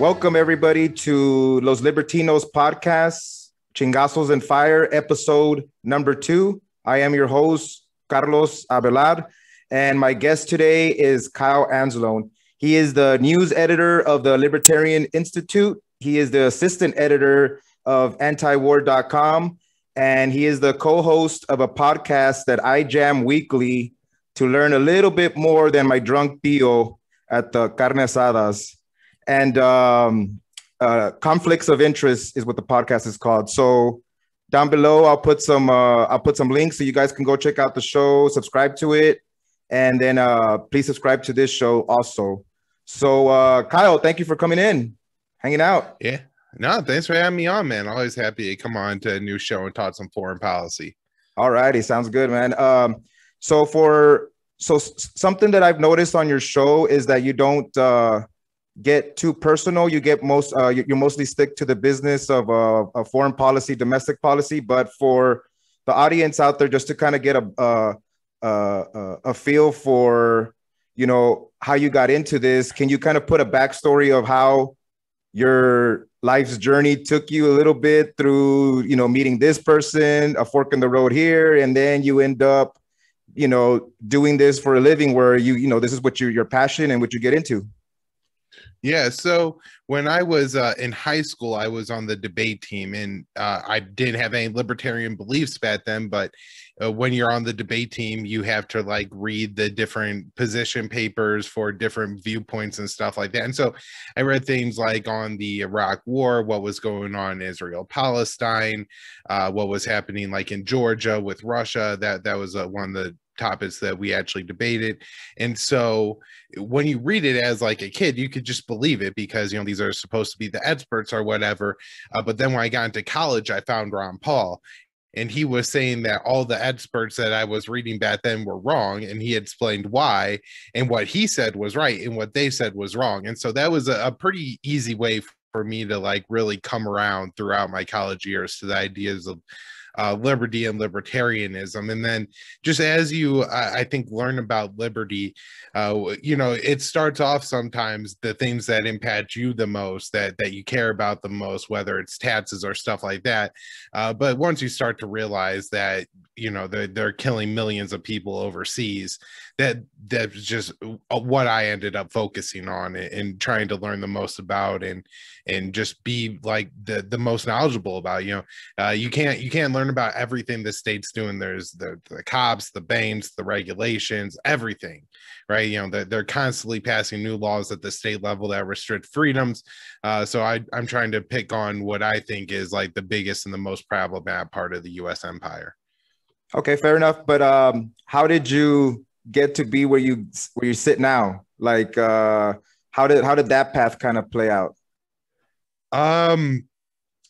Welcome, everybody, to Los Libertinos podcast, Chingazos and Fire, episode number 2. I am your host, Carlos Abelard, and my guest today is Kyle Anzalone. He is the news editor of the Libertarian Institute. He is the assistant editor of antiwar.com, and he is the co-host of a podcast that I jam weekly to learn a little bit more than my drunk tío at the carne asadas. And conflicts of interest is what the podcast is called. So down below, I'll put some links so you guys can go check out the show, subscribe to it, and then please subscribe to this show also. So Kyle, thank you for coming in, hanging out. Yeah, no, thanks for having me on, man. Always happy to come on to a new show and talk some foreign policy. All righty, sounds good, man. So something that I've noticed on your show is that you don't get too personal. You get you mostly stick to the business of foreign policy, domestic policy. But for the audience out there, just to kind of get a feel for, you know, how you got into this, can you kind of put a backstory of how your life's journey took you a little bit through, you know, meeting this person, a fork in the road here, and then you end up, you know, doing this for a living where you know, this is what your passion and what you get into? Yeah, so when I was in high school, I was on the debate team, and I didn't have any libertarian beliefs back then, but when you're on the debate team, you have to like read the different position papers for different viewpoints and stuff like that. And so I read things like on the Iraq War, what was going on in Israel, Palestine, what was happening like in Georgia with Russia. That was one of the topics that we actually debated. And so when you read it as like a kid, you could just believe it because, you know, these are supposed to be the experts or whatever. But then when I got into college, I found Ron Paul, and he was saying that all the experts that I was reading back then were wrong, and he explained why, and what he said was right and what they said was wrong. And so that was a pretty easy way for me to like really come around throughout my college years to the ideas of liberty and libertarianism. And then just as you, I think, learn about liberty, you know, it starts off sometimes the things that impact you the most, that you care about the most, whether it's taxes or stuff like that. But once you start to realize that, you know, they're killing millions of people overseas, that's just what I ended up focusing on and trying to learn the most about and just be like the most knowledgeable about. You know, you can't learn about everything the state's doing. There's the cops, the banks, the regulations, everything, right? You know, they're constantly passing new laws at the state level that restrict freedoms. So I'm trying to pick on what I think is like the biggest and the most problematic part of the U.S. empire. Okay, fair enough. But how did you get to be where you sit now? Like, how did that path kind of play out?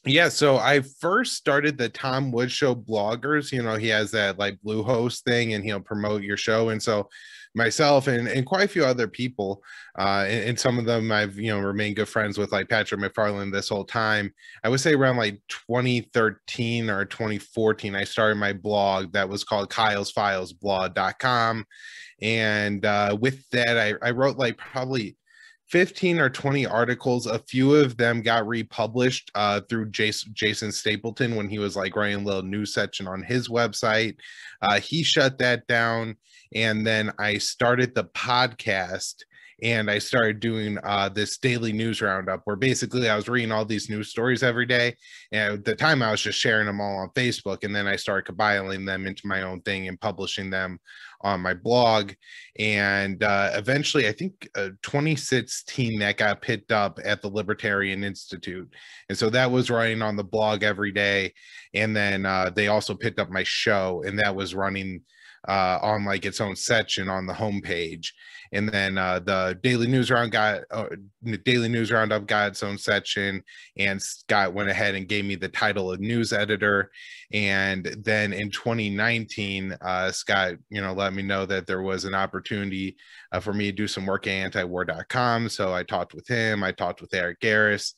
Yeah, so I first started the Tom Woods Show bloggers. You know, he has that like Bluehost thing, and he'll promote your show. And so myself and quite a few other people, and some of them I've, you know, remained good friends with, like Patrick McFarland this whole time. I would say around like 2013 or 2014, I started my blog that was called kylesfilesblog.com. And with that, I wrote like probably 15 or 20 articles. A few of them got republished through Jason Stapleton when he was like writing a little news section on his website. He shut that down. And then I started the podcast, and I started doing this daily news roundup where basically I was reading all these news stories every day. And at the time I was just sharing them all on Facebook. And then I started compiling them into my own thing and publishing them on my blog. And eventually, I think 2016, that got picked up at the Libertarian Institute. And so that was running on the blog every day. And then they also picked up my show, and that was running on like its own section on the homepage. And then the Daily News Roundup got its own section, and Scott went ahead and gave me the title of news editor. And then in 2019, Scott, you know, let me know that there was an opportunity for me to do some work at antiwar.com. So I talked with him. I talked with Eric Garris.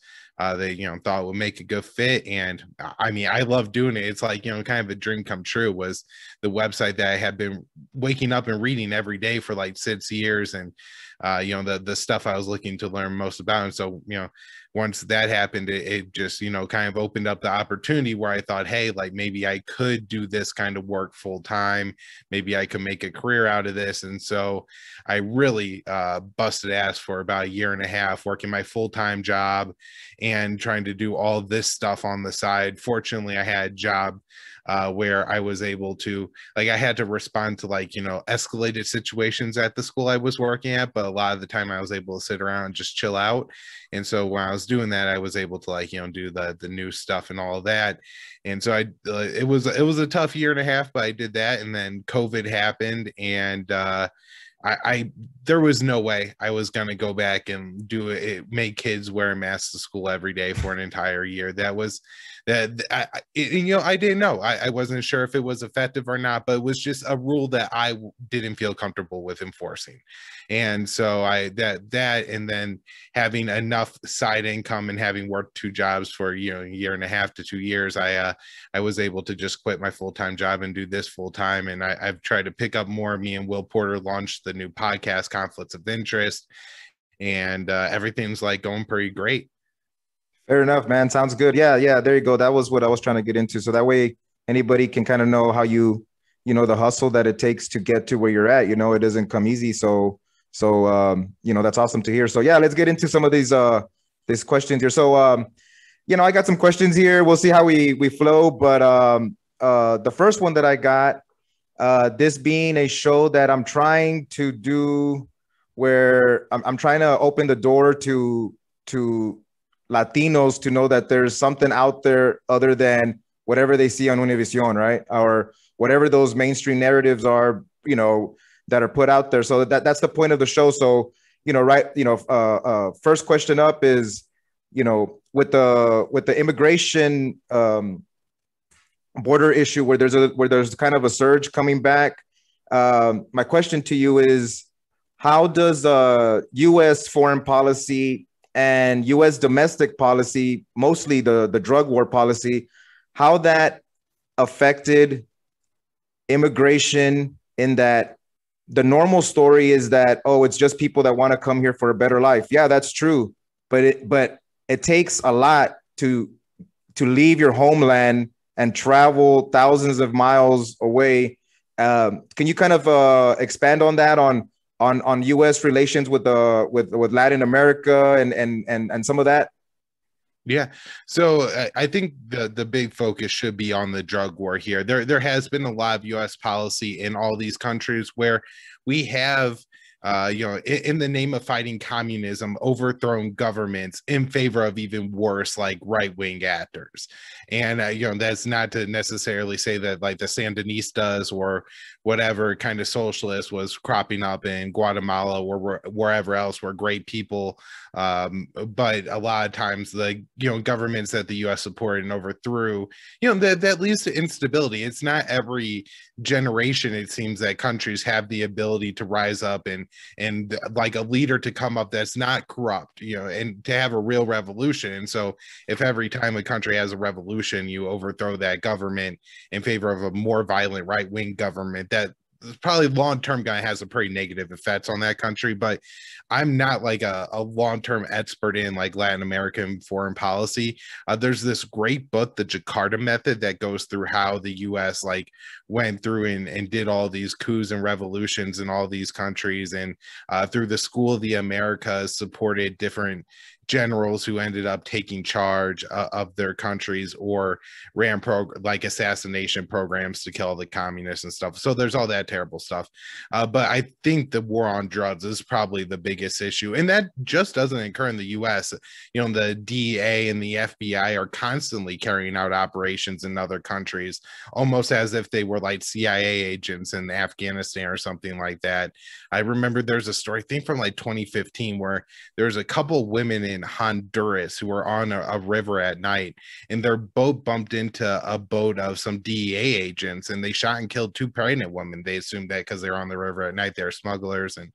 They, you know, thought it would make a good fit. And I mean, I love doing it. It's like, you know, kind of a dream come true. Was the website that I had been waking up and reading every day for like 6 years. And the stuff I was looking to learn most about. And so, once that happened, it just, kind of opened up the opportunity where I thought, hey, like maybe I could do this kind of work full time. Maybe I could make a career out of this. And so I really busted ass for about a year and a half, working my full-time job and trying to do all this stuff on the side. Fortunately, I had a job where I was able to, like, I had to respond to escalated situations at the school I was working at, but a lot of the time I was able to sit around and just chill out. And so when I was doing that, I was able to do the new stuff and all of that. And so it was a tough year and a half, but I did that. And then COVID happened, and I there was no way I was going to go back and do it, make kids wear masks to school every day for an entire year. That was I didn't know. I wasn't sure if it was effective or not, but it was just a rule that I didn't feel comfortable with enforcing. And so and then having enough side income and having worked 2 jobs for a year and a half to 2 years, I was able to just quit my full-time job and do this full-time. And I've tried to pick up more. Me and Will Porter launched the new podcast, Conflicts of Interest, and everything's going pretty great. Fair enough, man. Sounds good. Yeah. There you go. That was what I was trying to get into. So that way anybody can kind of know how the hustle that it takes to get to where you're at. It doesn't come easy. So that's awesome to hear. So yeah, let's get into some of these questions here. So I got some questions here. We'll see how we flow. But the first one that I got, this being a show that I'm trying to do, where I'm trying to open the door to Latinos to know that there's something out there other than whatever they see on Univision, right? Or whatever those mainstream narratives are, that are put out there. So that's the point of the show. So, first question up is, with the immigration border issue, where there's kind of a surge coming back. My question to you is, how does U.S. foreign policy and U.S. domestic policy, mostly the drug war policy, how that affected immigration, in that the normal story is that, oh, it's just people that want to come here for a better life. Yeah, that's true. But it takes a lot to leave your homeland and travel thousands of miles away. Can you kind of expand on that, on U.S. relations with Latin America and some of that? Yeah. So I think the big focus should be on the drug war here. There has been a lot of U.S. policy in all these countries where we have, in the name of fighting communism, overthrown governments in favor of even worse, like right-wing actors. And, that's not to necessarily say that like the Sandinistas or whatever kind of socialist was cropping up in Guatemala or wherever else were great people. But a lot of times the, governments that the U.S. supported and overthrew, that leads to instability. It's not every generation, it seems, that countries have the ability to rise up and like a leader to come up that's not corrupt, and to have a real revolution. And so if every time a country has a revolution, you overthrow that government in favor of a more violent right-wing government, that probably long-term guy has a pretty negative effects on that country. But I'm not like a long-term expert in like Latin American foreign policy. There's this great book, The Jakarta Method, that goes through how the US like went through and did all these coups and revolutions in all these countries, and through the School of the Americas supported different generals who ended up taking charge of their countries or ran like assassination programs to kill the communists and stuff. So there's all that terrible stuff. But I think the war on drugs is probably the biggest issue. And that just doesn't occur in the US. The DEA and the FBI are constantly carrying out operations in other countries, almost as if they were like CIA agents in Afghanistan or something like that. I remember there's a story, I think from like 2015, where there's a couple women in Honduras who were on a river at night, and their boat bumped into a boat of some DEA agents, and they shot and killed 2 pregnant women. They assumed that because they're on the river at night, they're smugglers, and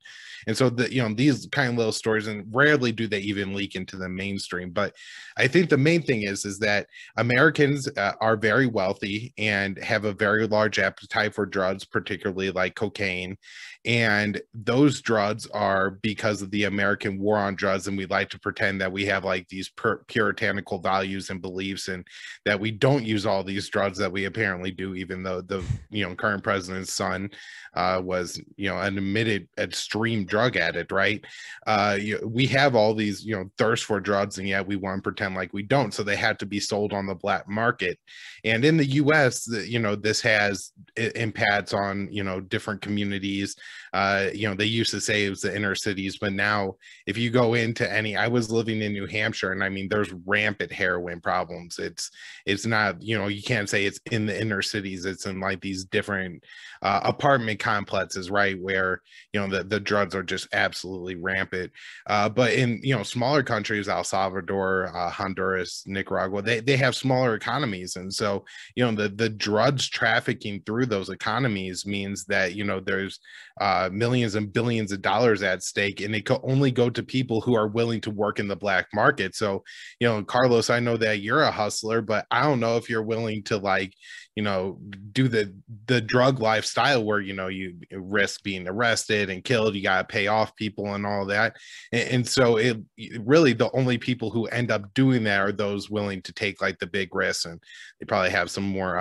so these kind of little stories, and rarely do they even leak into the mainstream. But I think the main thing is that Americans are very wealthy and have a very large appetite for drugs, particularly like cocaine. And those drugs are because of the American war on drugs. And we like to pretend that we have like these puritanical values and beliefs, and that we don't use all these drugs that we apparently do, even though the current president's son was an admitted extreme drug addict, right? We have all these thirst for drugs, and yet we want to pretend like we don't. So they have to be sold on the black market. And in the US, this has impacts on different communities. They used to say it was the inner cities, but now if you go into I was living in New Hampshire, and I mean, there's rampant heroin problems. It's not, you can't say it's in the inner cities. It's in like these different apartment complexes, right, where the drugs are just absolutely rampant. But in smaller countries, El Salvador, Honduras, Nicaragua, they have smaller economies, and so the drugs trafficking through those economies means that there's millions and billions of dollars at stake, and it could only go to people who are willing to work in the black market. So Carlos, I know that you're a hustler, but I don't know if you're willing to do the drug lifestyle where you risk being arrested and killed. You got to pay off people and all that, and so it really, the only people who end up doing that are those willing to take like the big risks, and they probably have some more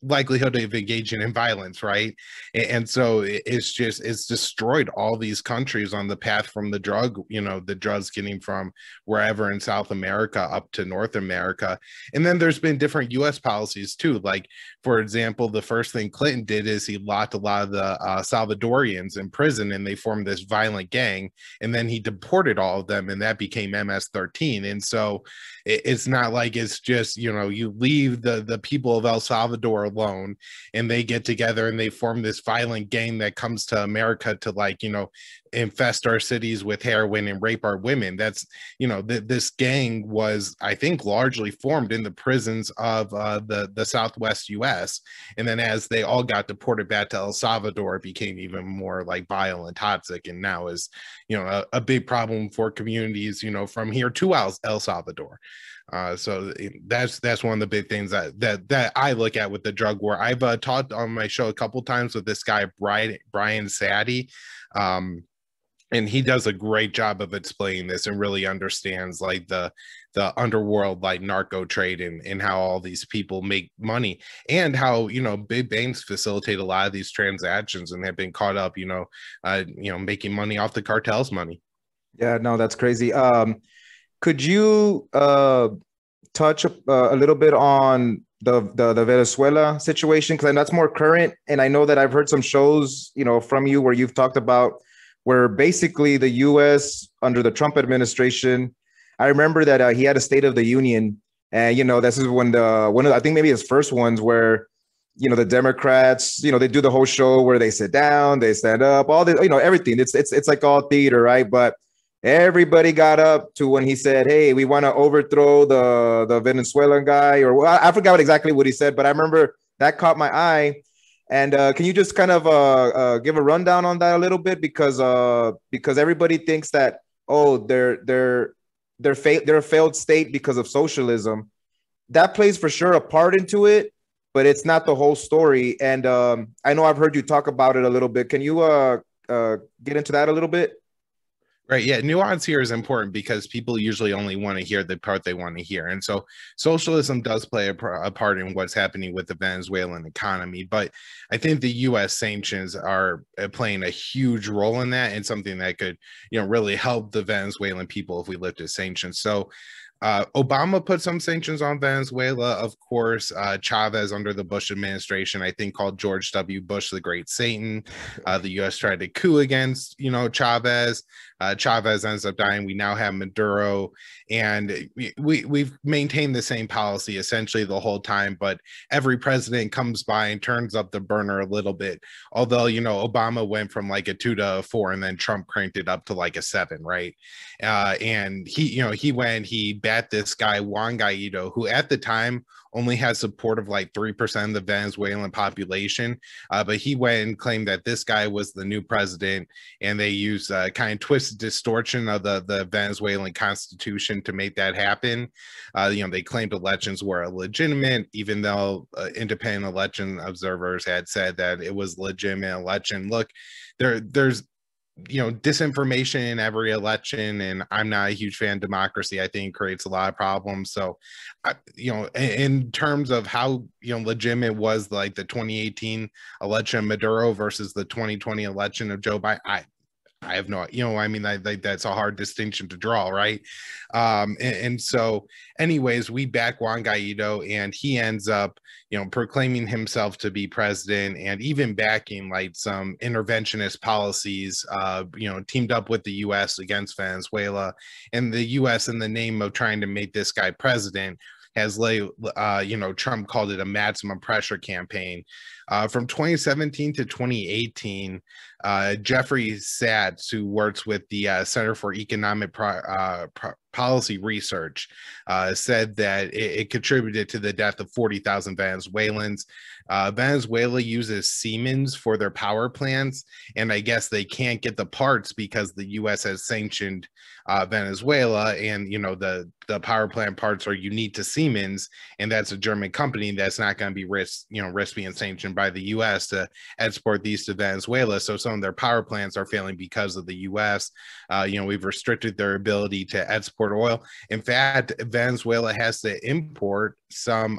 likelihood of engaging in violence, right? And so it's destroyed all these countries on the path from the drugs getting from wherever in South America up to North America. And then there's been different US policies too. Like, for example, the first thing Clinton did is he locked a lot of the Salvadorians in prison, and they formed this violent gang, and then he deported all of them, and that became MS-13. And so it's not like it's just you leave the people of El Salvador alone, and they get together and they form this violent gang that comes to America to infest our cities with heroin and rape our women. That's this gang was, I think, largely formed in the prisons of the Southwest US, and then as they all got deported back to El Salvador, it became even more like violent, toxic, and now is a big problem for communities from here to El Salvador. So that's one of the big things that I look at with the drug war. I've talked on my show a couple times with this guy Brian Sadie, and he does a great job of explaining this and really understands like the underworld, like narco trade, and how all these people make money, and how big banks facilitate a lot of these transactions and have been caught up making money off the cartel's money. Yeah, no, that's crazy. Could you touch a little bit on the Venezuela situation? Because that's more current, and I know that I've heard some shows, from you where you've talked about where basically the U.S. under the Trump administration, I remember that he had a State of the Union, and this is when I think maybe his first ones where the Democrats, they do the whole show where they sit down, they stand up, all this, everything. It's like all theater, right? But everybody got up to when he said, "Hey, we want to overthrow the Venezuelan guy," or I forgot exactly what he said, but I remember that caught my eye. And can you just kind of give a rundown on that a little bit, because everybody thinks that they're a failed state because of socialism. That plays for sure a part into it, but it's not the whole story. And I know I've heard you talk about it a little bit. Can you get into that a little bit? Right. Yeah. Nuance here is important because people usually only want to hear the part they want to hear. And so socialism does play a part in what's happening with the Venezuelan economy. But I think the U.S. sanctions are playing a huge role in that, and something that could, really help the Venezuelan people if we lifted sanctions. So Obama put some sanctions on Venezuela. Of course, Chavez under the Bush administration, I think, called George W. Bush the Great Satan. The U.S. tried to coup against, Chavez. Chavez ends up dying. We now have Maduro, and we've maintained the same policy essentially the whole time. But every president comes by and turns up the burner a little bit. Although, Obama went from like a 2 to a 4, and then Trump cranked it up to like a 7, right? And he bat this guy Juan Guaido, who at the time only has support of like 3% of the Venezuelan population, but he went and claimed that this guy was the new president, and they used kind of twisted distortion of the Venezuelan constitution to make that happen. They claimed elections were illegitimate, even though independent election observers had said that it was legitimate election. Look, there's disinformation in every election, and I'm not a huge fan of democracy. I think it creates a lot of problems. So, in terms of how legitimate was like the 2018 election of Maduro versus the 2020 election of Joe Biden, I have no, I mean, that's a hard distinction to draw, right? And so, anyways, we back Juan Guaido, and he ends up, proclaiming himself to be president, and even backing like some interventionist policies, teamed up with the U.S. against Venezuela, and the U.S. in the name of trying to make this guy president has Trump called it a maximum pressure campaign. From 2017 to 2018, Jeffrey Satz, who works with the Center for Economic Policy Research, said that it contributed to the death of 40,000 Venezuelans. Venezuela uses Siemens for their power plants, and I guess they can't get the parts because the U.S. has sanctioned Venezuela, and the power plant parts are unique to Siemens, and that's a German company that's not going to be risk being sanctioned by the U.S. to export these to Venezuela. So some of their power plants are failing because of the U.S. We've restricted their ability to export oil. In fact, Venezuela has to import some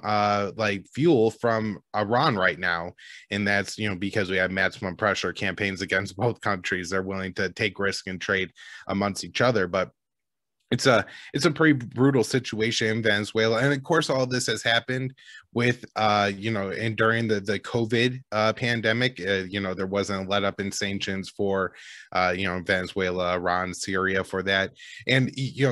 fuel from Iran right now, and that's because we have maximum pressure campaigns against both countries. They're willing to take risk and trade amongst each other, but it's a pretty brutal situation in Venezuela. And of course, all this has happened with, and during the COVID pandemic, there wasn't a let up in sanctions for, Venezuela, Iran, Syria for that. And,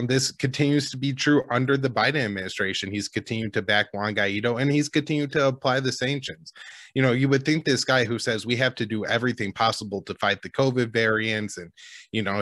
this continues to be true under the Biden administration. He's continued to back Juan Guaido, and he's continued to apply the sanctions. You would think this guy who says we have to do everything possible to fight the COVID variants, and,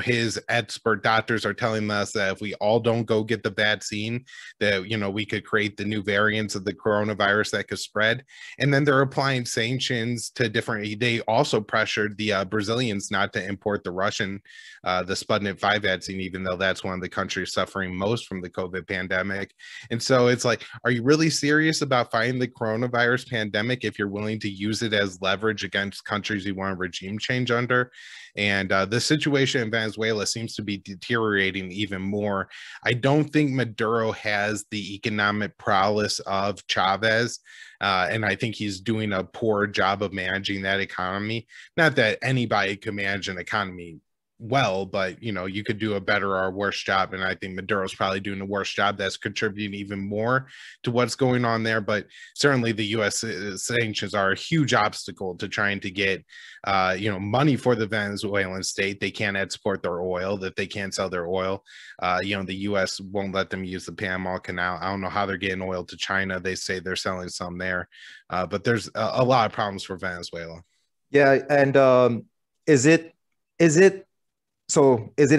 his expert doctors are telling us that if we all don't go get the vaccine, that, we could create the new variants of the coronavirus that could spread. And then they're applying sanctions to they also pressured the Brazilians not to import the Russian, the Sputnik 5 vaccine, even though that's one of the countries suffering most from the COVID pandemic. And so it's like, are you really serious about fighting the coronavirus pandemic if you're willing to use it as leverage against countries you want a regime change under? And the situation in Venezuela seems to be deteriorating even more. I don't think Maduro has the economic prowess of Chavez, and I think he's doing a poor job of managing that economy. Not that anybody could manage an economy well, but you could do a better or worse job, and I think Maduro's probably doing a worse job. That's contributing even more to what's going on there. But certainly the U.S. sanctions are a huge obstacle to trying to get money for the Venezuelan state. They can't export their oil, that they can't sell their oil. The U.S. won't let them use the Panama Canal. I don't know how they're getting oil to China. They say they're selling some there, but there's a lot of problems for Venezuela. Yeah, and is it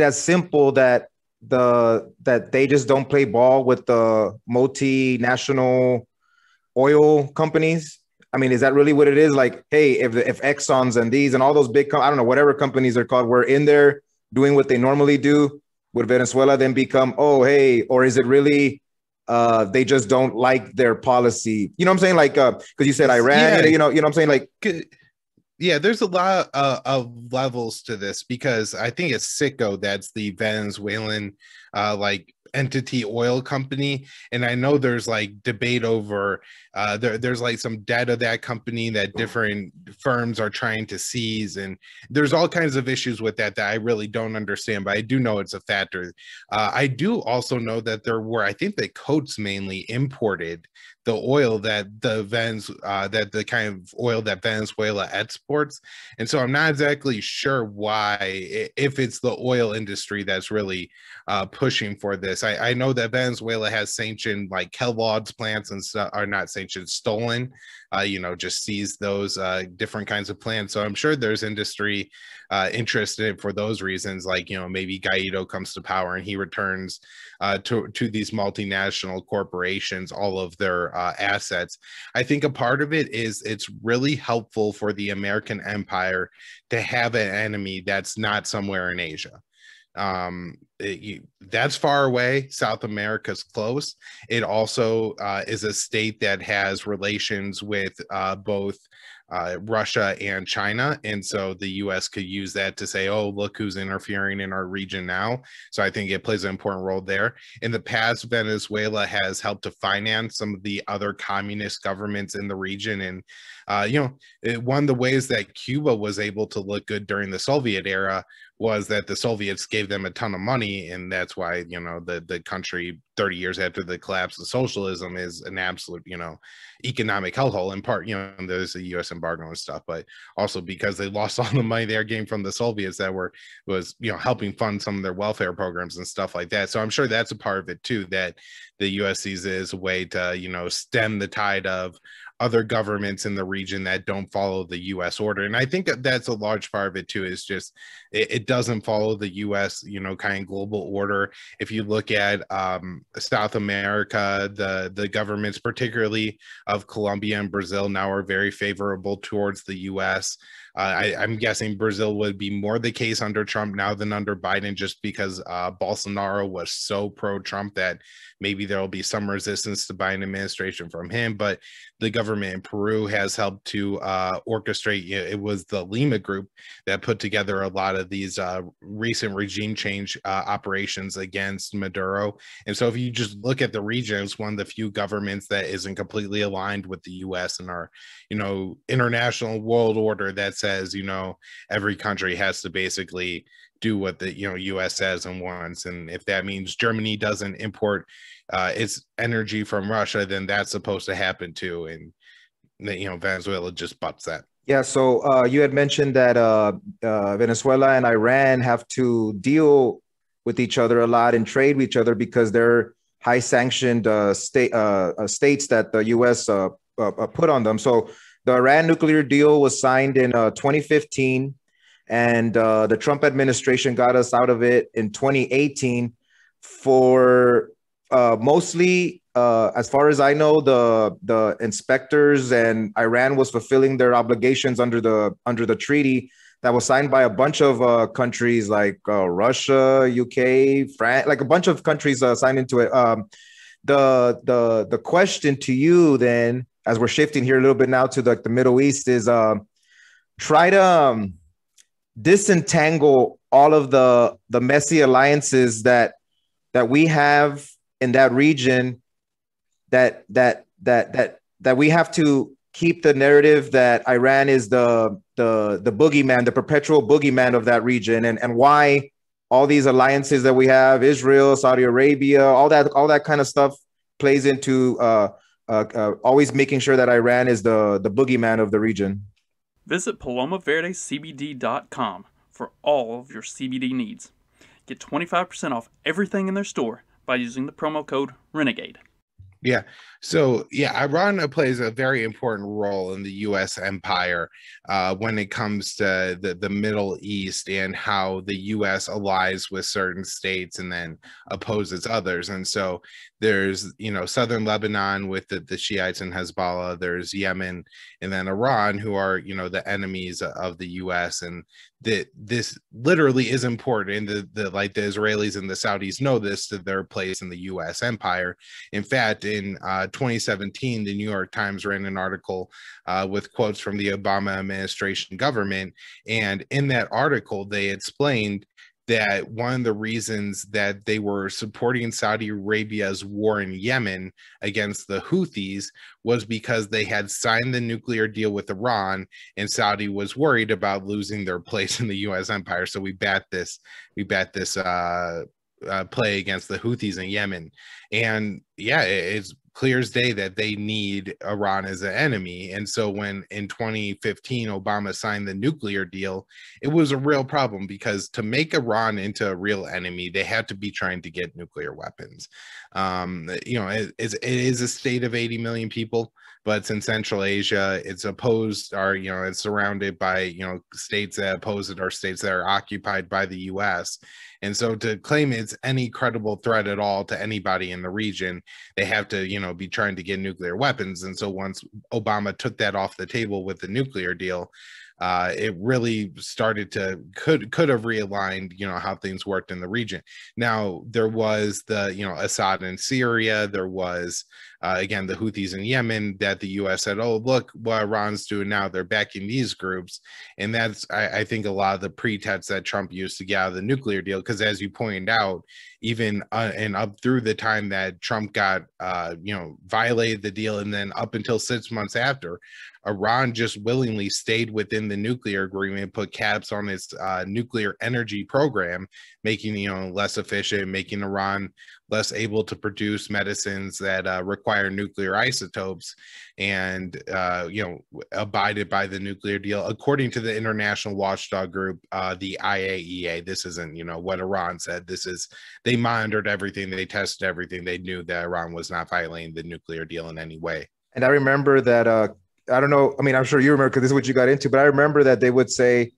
as simple that they just don't play ball with the multinational oil companies? I mean, is that really what it is? Like, hey, if Exxon's and these and all those big, I don't know, whatever companies are called, were in there doing what they normally do with Venezuela, then become, oh, hey, or is it really they just don't like their policy? You know what I'm saying? Like, because you said Iran, you know what I'm saying? Like, yeah, there's a lot of levels to this, because I think it's Citgo that's the Venezuelan entity oil company, and I know there's like debate over there's like some debt of that company that different firms are trying to seize, and there's all kinds of issues with that I really don't understand, but I do know it's a factor. I do also know that I think the Coates mainly imported the oil that the kind of oil that Venezuela exports, and so I'm not exactly sure why, if it's the oil industry that's really pushing for this. I know that Venezuela has sanctioned like Kellogg's plants and stuff, are not sanctioned, stolen, just seized those different kinds of plants. So I'm sure there's industry interested for those reasons, like, maybe Guaido comes to power and he returns to these multinational corporations all of their assets. I think a part of it is it's really helpful for the American empire to have an enemy that's not somewhere in Asia. That's far away. South America's close. It also is a state that has relations with both Russia and China, and so the U.S. could use that to say, oh, look who's interfering in our region now. So I think it plays an important role there. In the past, Venezuela has helped to finance some of the other communist governments in the region, and one of the ways that Cuba was able to look good during the Soviet era was that the Soviets gave them a ton of money, and that's why the country 30 years after the collapse of socialism is an absolute economic hellhole. In part, there's a U.S. embargo and stuff, but also because they lost all the money they were getting from the Soviets that was helping fund some of their welfare programs and stuff like that. So I'm sure that's a part of it too, that the U.S. sees it as a way to stem the tide of other governments in the region that don't follow the U.S. order. And I think that's a large part of it too, is just it doesn't follow the U.S. kind of global order. If you look at South America, the governments, particularly of Colombia and Brazil, now are very favorable towards the U.S. I'm guessing Brazil would be more the case under Trump now than under Biden, just because Bolsonaro was so pro-Trump that maybe there will be some resistance to Biden administration from him. But the government in Peru has helped to orchestrate. It was the Lima Group that put together a lot of these recent regime change operations against Maduro. And so if you just look at the region, it's one of the few governments that isn't completely aligned with the U.S. and our, international world order that says, every country has to basically do what the U.S. says and wants. And if that means Germany doesn't import its energy from Russia, then that's supposed to happen too. And Venezuela just butts that. Yeah. So you had mentioned that Venezuela and Iran have to deal with each other a lot and trade with each other because they're high sanctioned states that the U.S. Put on them. So the Iran nuclear deal was signed in 2015. And the Trump administration got us out of it in 2018 for mostly, as far as I know, the inspectors, and Iran was fulfilling their obligations under the treaty that was signed by a bunch of countries like Russia, UK, France, like a bunch of countries signed into it. The question to you then, as we're shifting here a little bit now to the Middle East, is try to disentangle all of the messy alliances that we have in that region, that we have to keep the narrative that Iran is the boogeyman, the perpetual boogeyman of that region, and why all these alliances that we have, Israel, Saudi Arabia, all that kind of stuff plays into always making sure that Iran is the boogeyman of the region. Visit PalomaVerdeCBD.com for all of your CBD needs. Get 25% off everything in their store by using the promo code RENEGADE. Yeah. So, Iran plays a very important role in the U.S. empire when it comes to the Middle East and how the U.S. allies with certain states and then opposes others. And so there's, southern Lebanon with the Shiites and Hezbollah, there's Yemen, and then Iran, who are, the enemies of the U.S. And this literally is important. And the Israelis and the Saudis know this, to their place in the U.S. empire. In fact, in 2017, the New York Times ran an article with quotes from the Obama administration government. And in that article, they explained that one of the reasons that they were supporting Saudi Arabia's war in Yemen against the Houthis was because they had signed the nuclear deal with Iran, and Saudi was worried about losing their place in the U.S. empire. So we bet this play against the Houthis in Yemen. And yeah, it's clear as day that they need Iran as an enemy. And so when in 2015 Obama signed the nuclear deal, it was a real problem, because to make Iran into a real enemy, they had to be trying to get nuclear weapons. It is a state of 80 million people, but it's in Central Asia. It's opposed, or it's surrounded by states that oppose it, or states that are occupied by the U.S. And so to claim it's any credible threat at all to anybody in the region, they have to, be trying to get nuclear weapons. And so once Obama took that off the table with the nuclear deal, it really started to could have realigned, how things worked in the region. Now, there was the, Assad in Syria. There was, again, the Houthis in Yemen that the U.S. said, oh, look what Iran's doing now. They're backing these groups. And that's, I think, a lot of the pretext that Trump used to get out of the nuclear deal. Because as you pointed out, even and up through the time that Trump got, violated the deal, and then up until 6 months after, Iran just willingly stayed within the nuclear agreement, put caps on its nuclear energy program, making less efficient, making Iran less able to produce medicines that require nuclear isotopes, and abided by the nuclear deal according to the international watchdog group, the IAEA. This isn't what Iran said. This is, they monitored everything, they tested everything, they knew that Iran was not violating the nuclear deal in any way. And I remember that I don't know. I mean, I'm sure you remember because this is what you got into, but I remember that they would say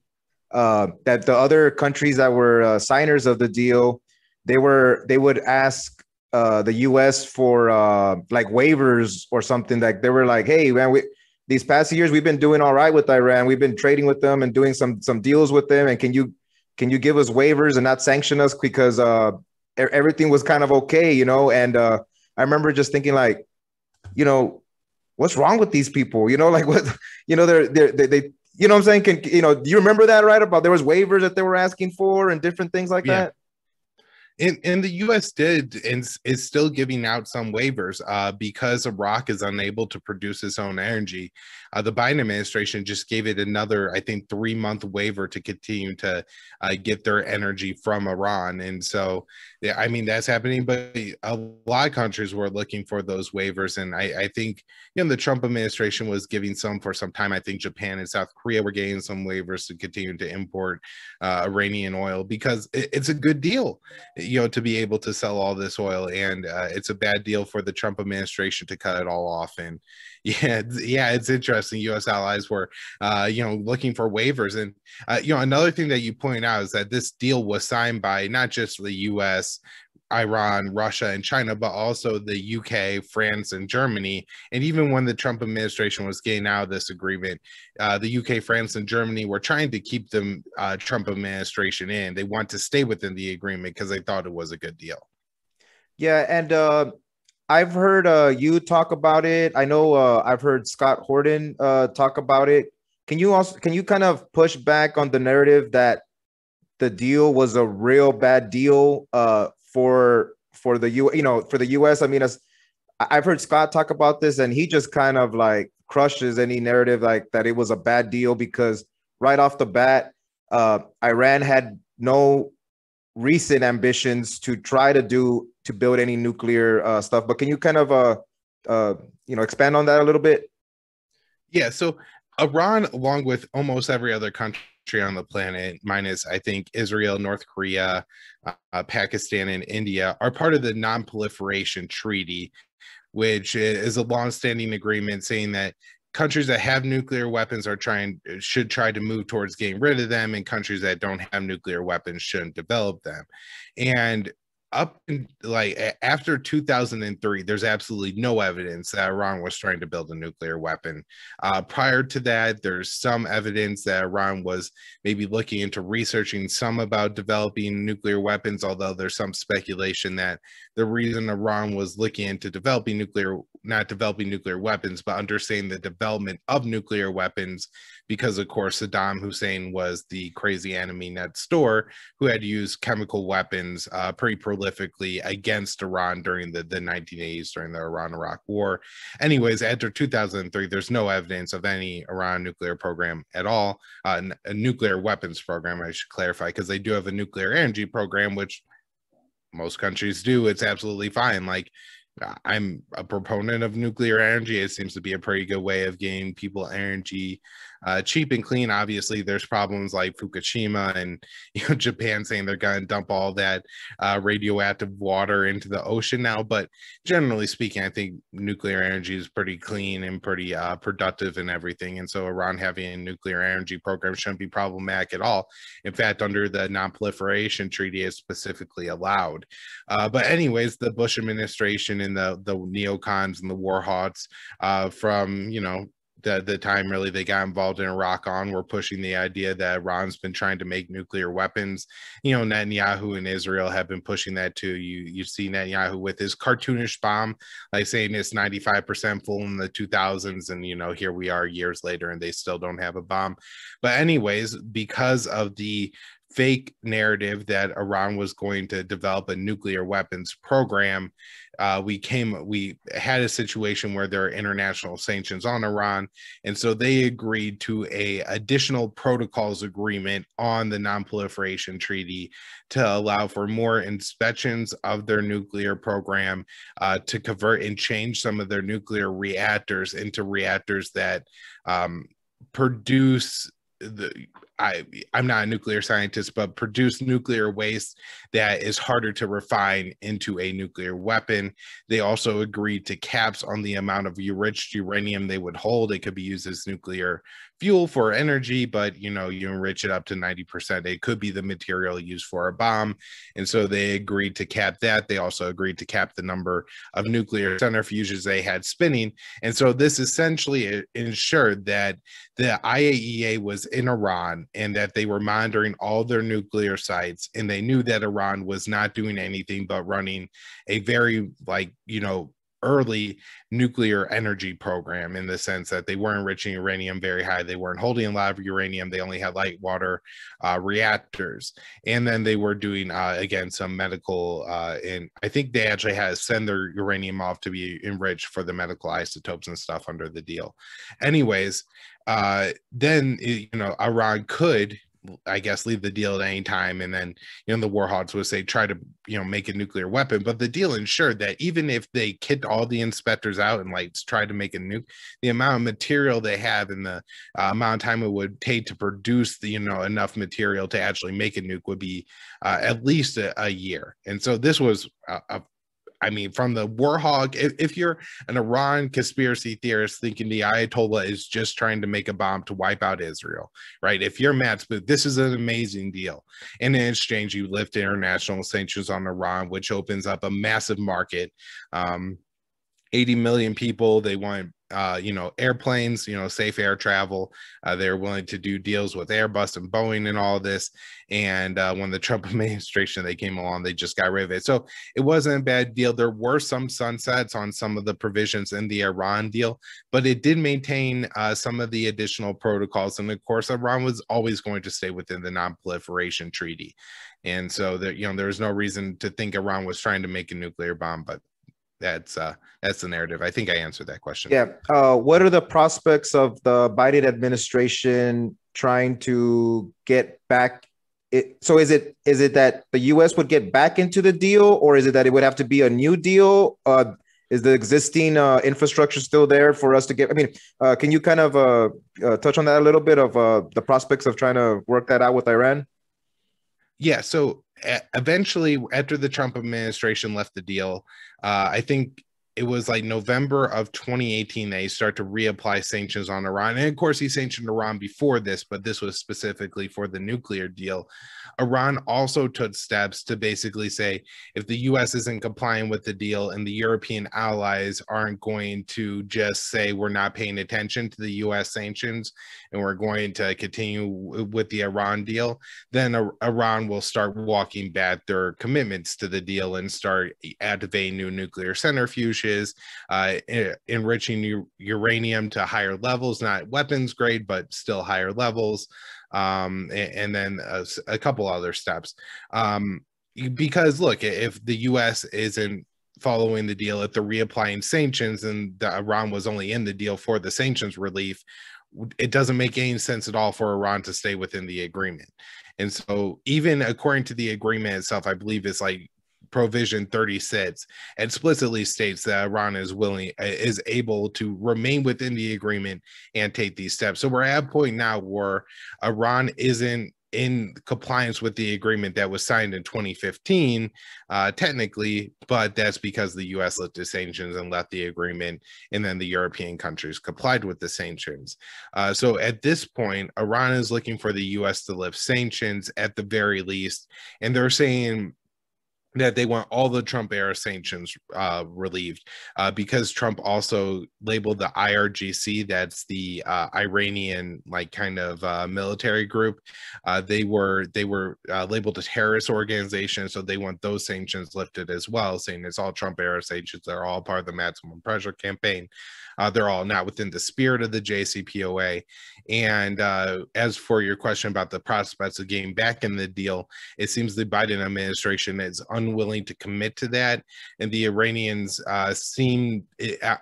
that the other countries that were signers of the deal, they would ask the U.S. for like waivers or something. Like they were like, hey, man, these past years we've been doing all right with Iran. We've been trading with them and doing some deals with them. And can you give us waivers and not sanction us because everything was kind of okay, And I remember just thinking like, what's wrong with these people? Like what, they you know what I'm saying? Do you remember that, right? About there was waivers that they were asking for and different things like that? And the U.S. did and is still giving out some waivers because Iraq is unable to produce its own energy. The Biden administration just gave it another, I think, 3-month waiver to continue to get their energy from Iran. And so, yeah, I mean, that's happening. But a lot of countries were looking for those waivers. And I think, the Trump administration was giving some for some time. I think Japan and South Korea were getting some waivers to continue to import Iranian oil because it's a good deal, to be able to sell all this oil. And it's a bad deal for the Trump administration to cut it all off. And it's interesting. U.S. allies were, looking for waivers. And, another thing that you point out is that this deal was signed by not just the U.S., Iran, Russia, and China, but also the UK, France, and Germany. And even when the Trump administration was getting out of this agreement, the UK, France, and Germany were trying to keep the Trump administration in. They want to stay within the agreement because they thought it was a good deal. Yeah, and I've heard you talk about it. I know I've heard Scott Horton talk about it. Can you kind of push back on the narrative that the deal was a real bad deal for the U.S.? I mean, I've heard Scott talk about this, and he just kind of like crushes any narrative like that it was a bad deal because right off the bat, Iran had no recent ambitions to try to build any nuclear stuff. But can you kind of expand on that a little bit? Yeah. So Iran, along with almost every other country on the planet, minus I think Israel, North Korea, Pakistan, and India, are part of the Non-Proliferation Treaty, which is a long-standing agreement saying that countries that have nuclear weapons should try to move towards getting rid of them, and countries that don't have nuclear weapons shouldn't develop them. And after 2003, there's absolutely no evidence that Iran was trying to build a nuclear weapon. Prior to that, there's some evidence that Iran was maybe looking into researching some about developing nuclear weapons, although there's some speculation that the reason Iran was looking into not developing nuclear weapons, but understanding the development of nuclear weapons because, of course, Saddam Hussein was the crazy enemy next door who had used chemical weapons pretty prolifically against Iran during the 1980s, during the Iran-Iraq War. Anyways, after 2003, there's no evidence of any Iran nuclear program at all, a nuclear weapons program, I should clarify, because they do have a nuclear energy program, which most countries do. It's absolutely fine. Like, I'm a proponent of nuclear energy. It seems to be a pretty good way of getting people energy cheap and clean. Obviously, there's problems like Fukushima and Japan saying they're going to dump all that radioactive water into the ocean now. But generally speaking, I think nuclear energy is pretty clean and pretty productive and everything. And so Iran having a nuclear energy program shouldn't be problematic at all. In fact, under the non-proliferation treaty, is specifically allowed. But anyways, the Bush administration and the neocons and the warhawks from, the time really they got involved in Iraq on, were pushing the idea that Iran's been trying to make nuclear weapons. Netanyahu and Israel have been pushing that too. You see Netanyahu with his cartoonish bomb, like saying it's 95% full in the 2000s, and here we are years later and they still don't have a bomb. But anyways, because of the fake narrative that Iran was going to develop a nuclear weapons program, we had a situation where there are international sanctions on Iran, and so they agreed to a additional protocols agreement on the non-proliferation treaty to allow for more inspections of their nuclear program, to convert and change some of their nuclear reactors into reactors that produce I'm not a nuclear scientist, but produce nuclear waste that is harder to refine into a nuclear weapon. They also agreed to caps on the amount of enriched uranium they would hold. It could be used as nuclear fuel for energy, but you enrich it up to 90%. It could be the material used for a bomb. And so they agreed to cap that. They also agreed to cap the number of nuclear centrifuges they had spinning. And so this essentially ensured that the IAEA was in Iran and that they were monitoring all their nuclear sites, and they knew that Iran was not doing anything but running a very early nuclear energy program, in the sense that they weren't enriching uranium very high. They weren't holding a lot of uranium. They only had light water reactors. And then they were doing, again, some medical, and I think they actually had to send their uranium off to be enriched for the medical isotopes and stuff under the deal. Anyways, then, Iran could, I guess, leave the deal at any time, and then the warhawks would say try to make a nuclear weapon. But the deal ensured that even if they kicked all the inspectors out and try to make a nuke, the amount of material they have and the amount of time it would take to produce the enough material to actually make a nuke would be at least a year. And so this was from the warhawk, if you're an Iran conspiracy theorist thinking the Ayatollah is just trying to make a bomb to wipe out Israel, right? If you're Matt Booth, this is an amazing deal. And in exchange, you lift international sanctions on Iran, which opens up a massive market. 80 million people. They want airplanes, safe air travel. They're willing to do deals with Airbus and Boeing and all of this. And when the Trump administration, they came along, they just got rid of it. So it wasn't a bad deal. There were some sunsets on some of the provisions in the Iran deal, but it did maintain some of the additional protocols. And of course, Iran was always going to stay within the non-proliferation treaty. And so there was no reason to think Iran was trying to make a nuclear bomb, but that's the narrative. I think I answered that question. Yeah. What are the prospects of the Biden administration trying to get back? So is it that the U.S. would get back into the deal, or is it that it would have to be a new deal? Is the existing infrastructure still there for us to get? Can you kind of touch on that a little bit of the prospects of trying to work that out with Iran? Yeah. So eventually, after the Trump administration left the deal, I think it was November of 2018 they start to reapply sanctions on Iran. And of course, he sanctioned Iran before this, but this was specifically for the nuclear deal. Iran also took steps to basically say, if the U.S. isn't complying with the deal and the European allies aren't going to just say we're not paying attention to the U.S. sanctions and we're going to continue with the Iran deal, then Iran will start walking back their commitments to the deal and start activating new nuclear centrifuges unleashes, enriching uranium to higher levels, not weapons grade, but still higher levels, and then a couple other steps. Because look, if the U.S. isn't following the deal, if they're reapplying sanctions and Iran was only in the deal for the sanctions relief, it doesn't make any sense at all for Iran to stay within the agreement. And so even according to the agreement itself, I believe it's like provision 36 explicitly states that Iran is able to remain within the agreement and take these steps. So we're at a point now where Iran isn't in compliance with the agreement that was signed in 2015, technically, but that's because the U.S. lifted sanctions and left the agreement, and then the European countries complied with the sanctions. So at this point, Iran is looking for the U.S. to lift sanctions at the very least, and they're saying that they want all the Trump era sanctions relieved, because Trump also labeled the IRGC, that's the Iranian like kind of military group. They were labeled a terrorist organization, so they want those sanctions lifted as well, saying it's all Trump era sanctions. They're all part of the maximum pressure campaign. They're all not within the spirit of the JCPOA. And as for your question about the prospects of getting back in the deal, it seems the Biden administration is unwilling to commit to that. And the Iranians I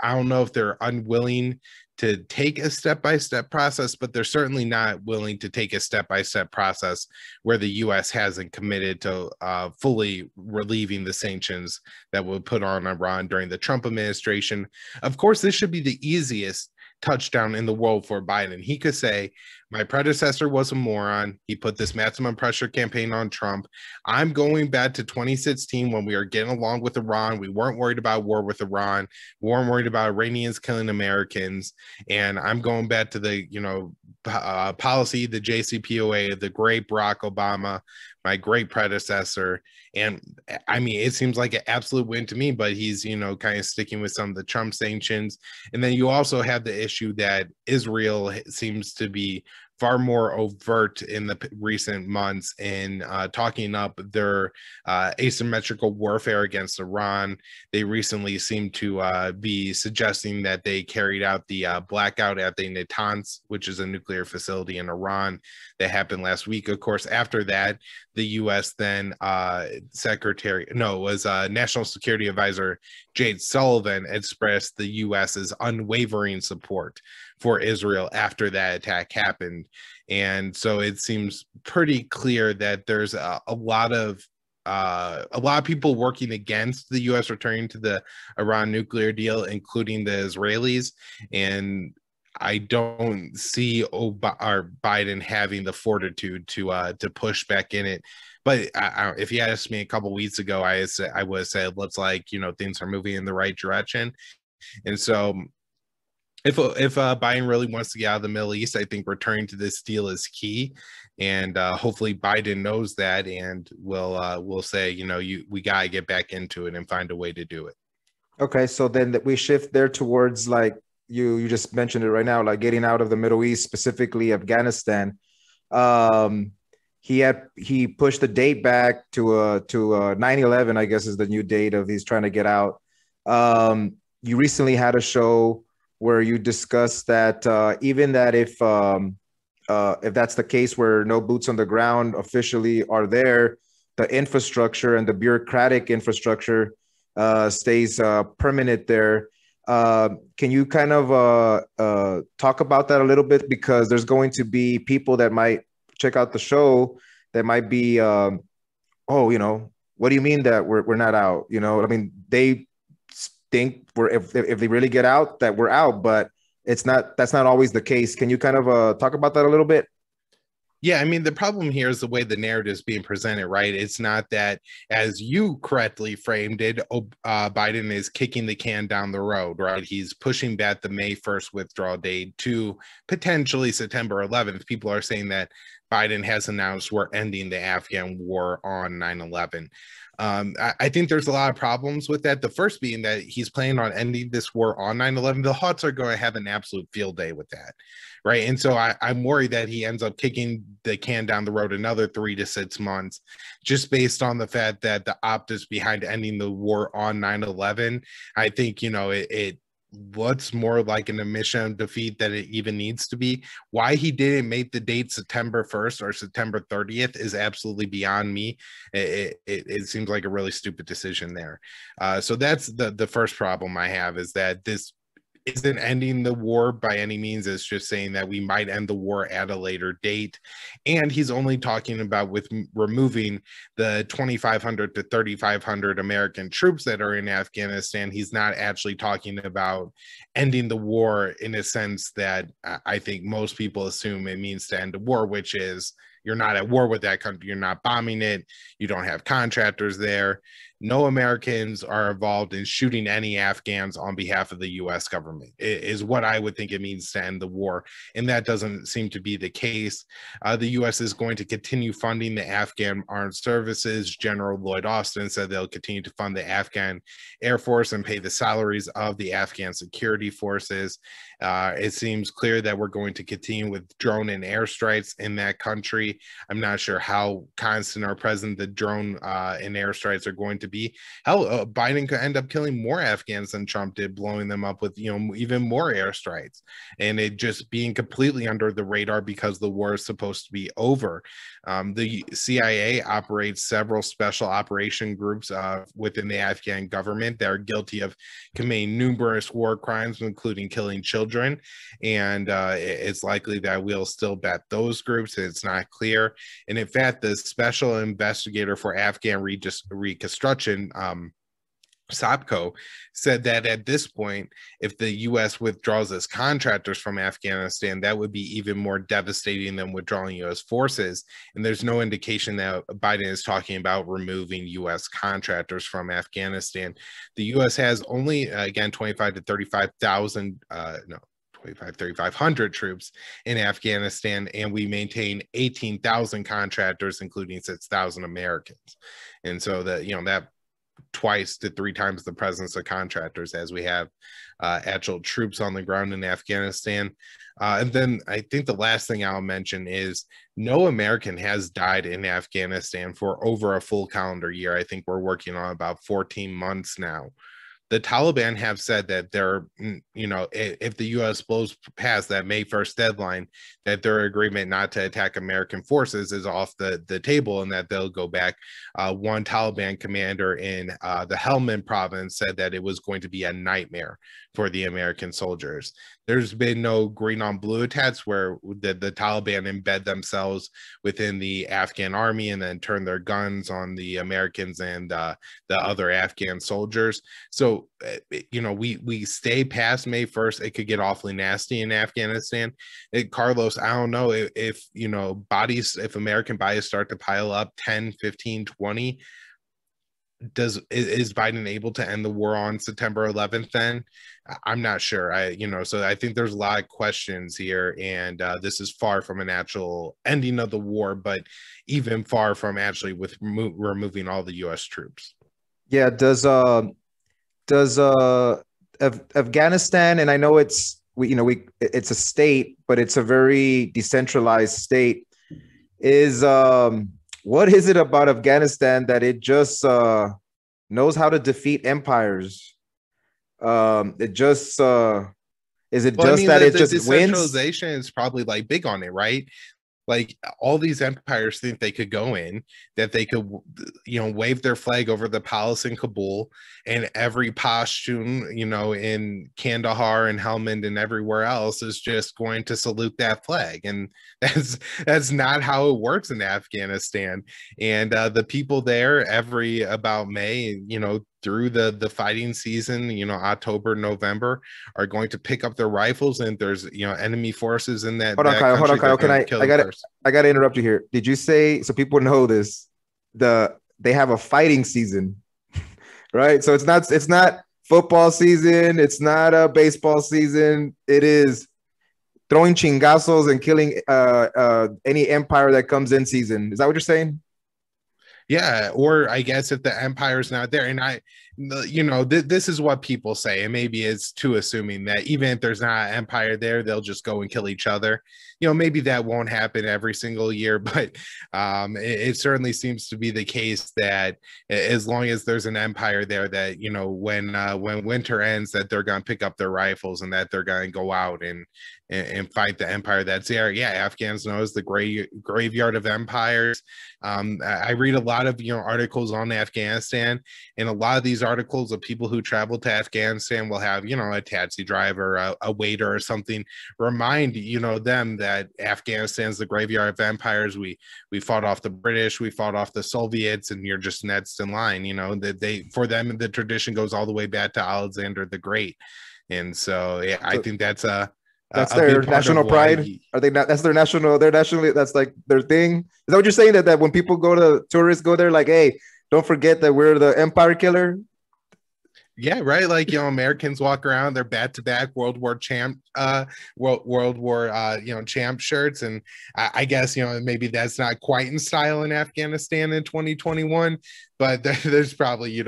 don't know if they're unwilling to take a step-by-step process, but they're certainly not willing to take a step-by-step process where the U.S. hasn't committed to fully relieving the sanctions that were put on Iran during the Trump administration. Of course, this should be the easiest touchdown in the world for Biden. He could say, my predecessor was a moron. He put this maximum pressure campaign on Trump. I'm going back to 2016 when we were getting along with Iran. We weren't worried about war with Iran. We weren't worried about Iranians killing Americans. And I'm going back to the, policy, the JCPOA, the great Barack Obama, my great predecessor. And I mean, it seems like an absolute win to me, but he's, kind of sticking with some of the Trump sanctions. And then you also have the issue that Israel seems to be far more overt in the recent months in talking up their asymmetrical warfare against Iran. They recently seem to be suggesting that they carried out the blackout at the Natanz, which is a nuclear facility in Iran that happened last week. Of course, after that, the U.S. then National Security Advisor Jake Sullivan expressed the U.S.'s unwavering support for Israel after that attack happened. And so it seems pretty clear that there's a lot of people working against the U.S. returning to the Iran nuclear deal, including the Israelis. And I don't see Biden having the fortitude to push back in it. But if you asked me a couple weeks ago, I would have said, looks like, things are moving in the right direction. And so if Biden really wants to get out of the Middle East, I think returning to this deal is key. And hopefully Biden knows that and will say, we got to get back into it and find a way to do it. Okay, so then we shift there towards, like you just mentioned it right now, like getting out of the Middle East, specifically Afghanistan. He pushed the date back to 9/11, I guess is the new date of he's trying to get out. You recently had a show where you discussed that even that if that's the case where no boots on the ground officially are there, the infrastructure and the bureaucratic infrastructure stays permanent there. Can you kind of talk about that a little bit? Because there's going to be people that might check out the show that might be, what do you mean that we're not out? I mean, they think if they really get out, that we're out, but that's not always the case. Can you kind of talk about that a little bit? Yeah, I mean, the problem here is the way the narrative is being presented, right? It's not that, as you correctly framed it, Biden is kicking the can down the road, right? He's pushing back the May 1st withdrawal date to potentially September 11th. People are saying that Biden has announced we're ending the Afghan war on 9/11. I think there's a lot of problems with that. The first being that he's planning on ending this war on 9/11. The Huts are going to have an absolute field day with that, right? And so I'm worried that he ends up kicking the can down the road another 3 to 6 months, just based on the fact that the optics behind ending the war on 9/11. I think, it what's more like an admission of defeat than it even needs to be. Why he didn't make the date September 1st or September 30th is absolutely beyond me. It seems like a really stupid decision there. So that's the first problem I have, is that this isn't ending the war by any means. It's just saying that we might end the war at a later date. And he's only talking about with removing the 2,500 to 3,500 American troops that are in Afghanistan. He's not actually talking about ending the war in a sense that I think most people assume it means to end the war, which is you're not at war with that country. You're not bombing it. You don't have contractors there. No Americans are involved in shooting any Afghans on behalf of the U.S. government, is what I would think it means to end the war. And that doesn't seem to be the case. The U.S. is going to continue funding the Afghan Armed Services. General Lloyd Austin said they'll continue to fund the Afghan Air Force and pay the salaries of the Afghan security forces. It seems clear that we're going to continue with drone and airstrikes in that country. I'm not sure how constant or present the drone and airstrikes are going to be. Hell, Biden could end up killing more Afghans than Trump did, blowing them up with even more airstrikes, and it just being completely under the radar because the war is supposed to be over. The CIA operates several special operation groups within the Afghan government that are guilty of committing numerous war crimes, including killing children, and it's likely that we'll still bat those groups. It's not clear. And in fact, the special investigator for Afghan reconstruction, SOPCO, said that at this point, if the U.S. withdraws its contractors from Afghanistan, that would be even more devastating than withdrawing U.S. forces. And there's no indication that Biden is talking about removing U.S. contractors from Afghanistan. The U.S. has only, again, 25 to 35,000, 3,500 troops in Afghanistan, and we maintain 18,000 contractors, including 6,000 Americans. And so that twice to 3 times the presence of contractors as we have actual troops on the ground in Afghanistan. And then I think the last thing I'll mention is no American has died in Afghanistan for over a full calendar year. I think we're working on about 14 months now. The Taliban have said that they're, if the U.S. blows past that May 1st deadline, that their agreement not to attack American forces is off the table, and that they'll go back. One Taliban commander in the Helmand province said that it was going to be a nightmare for the American soldiers. There's been no green on blue attacks where the Taliban embed themselves within the Afghan army and then turn their guns on the Americans and the other Afghan soldiers. So, we stay past May 1st. It could get awfully nasty in Afghanistan. Carlos, I don't know if American bodies start to pile up 10, 15, 20, is Biden able to end the war on September 11th then? I'm not sure. So I think there's a lot of questions here, and this is far from an actual ending of the war, but even far from actually with removing all the U.S. troops. Yeah. Does Afghanistan, and I know it's a state, but it's a very decentralized state. What is it about Afghanistan that it just knows how to defeat empires? It just decentralization is probably like big on it, right? Like all these empires think they could go in, that they could, wave their flag over the palace in Kabul, and every Pashtun, in Kandahar and Helmand and everywhere else is just going to salute that flag. And that's not how it works in Afghanistan. And the people there about May, through the fighting season, October, November, are going to pick up their rifles, and there's enemy forces in that. Hold on, Kyle. I gotta interrupt you here. Did you say, so people know this, they have a fighting season, right? So it's not football season, it's not a baseball season. It is throwing chingazos and killing any empire that comes in season. Is that what you're saying? Yeah, or I guess if the empire's not there, and this is what people say, and maybe it's too assuming that even if there's not an empire there, they'll just go and kill each other. Maybe that won't happen every single year, but it certainly seems to be the case that as long as there's an empire there, that when winter ends, that they're going to pick up their rifles and that they're going to go out and fight the empire that's there. Yeah, Afghans know it's the graveyard of empires. I read a lot of articles on Afghanistan, and a lot of these articles of people who travel to Afghanistan will have a taxi driver, a waiter, or something remind them that Afghanistan's the graveyard of empires. We fought off the British, we fought off the Soviets, and you're just next in line. That for them the tradition goes all the way back to Alexander the Great, and so yeah, I think that's their national pride. Are they not? That's their national. They're nationally. That's like their thing. Is that what you're saying? That when people tourists go there, like, hey, don't forget that we're the empire killer. Yeah, right. Like Americans walk around, they're back-to-back World War champ shirts, and I guess maybe that's not quite in style in Afghanistan in 2021. But there's probably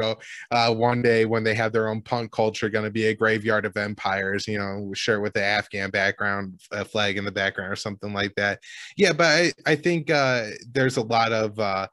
one day when they have their own punk culture going to be a graveyard of empires. Shirt with the Afghan background, a flag in the background, or something like that. Yeah, but I think there's a lot of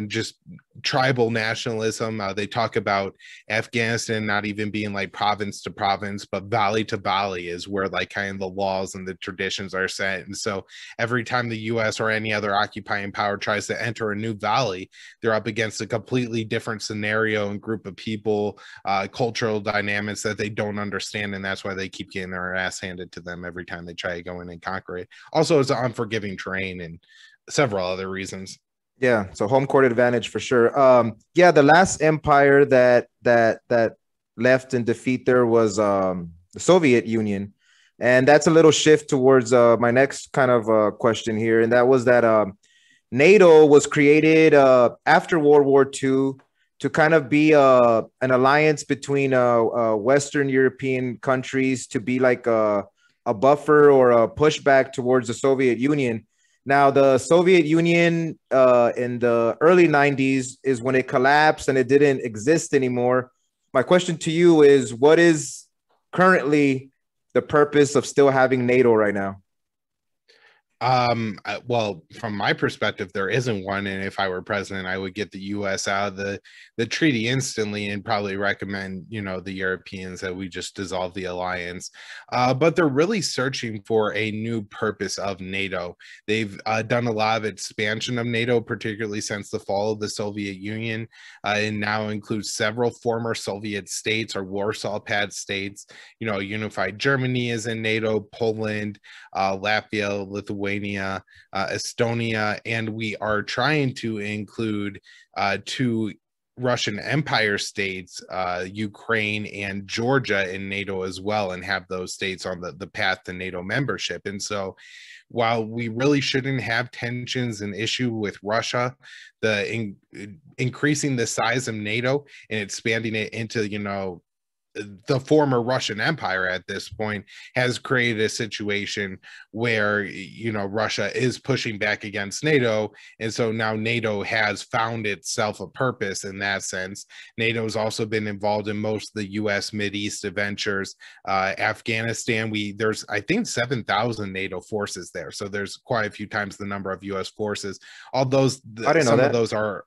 just tribal nationalism. They talk about Afghanistan not even being like province to province, but valley to valley is where like kind of the laws and the traditions are set. And so every time the US or any other occupying power tries to enter a new valley, they're up against a completely different scenario and group of people, cultural dynamics that they don't understand. And that's why they keep getting their ass handed to them every time they try to go in and conquer it. Also, it's an unforgiving terrain and several other reasons. Yeah, so home court advantage for sure. Yeah, the last empire that left in defeat there was the Soviet Union, and that's a little shift towards my next kind of question here, and that was that NATO was created after World War II to kind of be an alliance between Western European countries to be like a buffer or a pushback towards the Soviet Union. Now, the Soviet Union in the early 90s is when it collapsed and it didn't exist anymore. My question to you is, what is currently the purpose of still having NATO right now? Well, from my perspective, there isn't one. And if I were president, I would get the US out of the treaty instantly and probably recommend, the Europeans that we just dissolve the alliance. But they're really searching for a new purpose of NATO. They've done a lot of expansion of NATO, particularly since the fall of the Soviet Union, and now includes several former Soviet states or Warsaw Pact states. Unified Germany is in NATO, Poland, Latvia, Lithuania, Estonia, and we are trying to include two Russian Empire states, Ukraine and Georgia, in NATO as well, and have those states on the path to NATO membership. And so while we really shouldn't have tensions and issue with Russia, increasing the size of NATO and expanding it into, the former Russian Empire at this point has created a situation where, Russia is pushing back against NATO. And so now NATO has found itself a purpose in that sense. NATO has also been involved in most of the US Mideast adventures. Afghanistan, there's, I think, 7,000 NATO forces there. So there's quite a few times the number of US forces. All those, some of those are,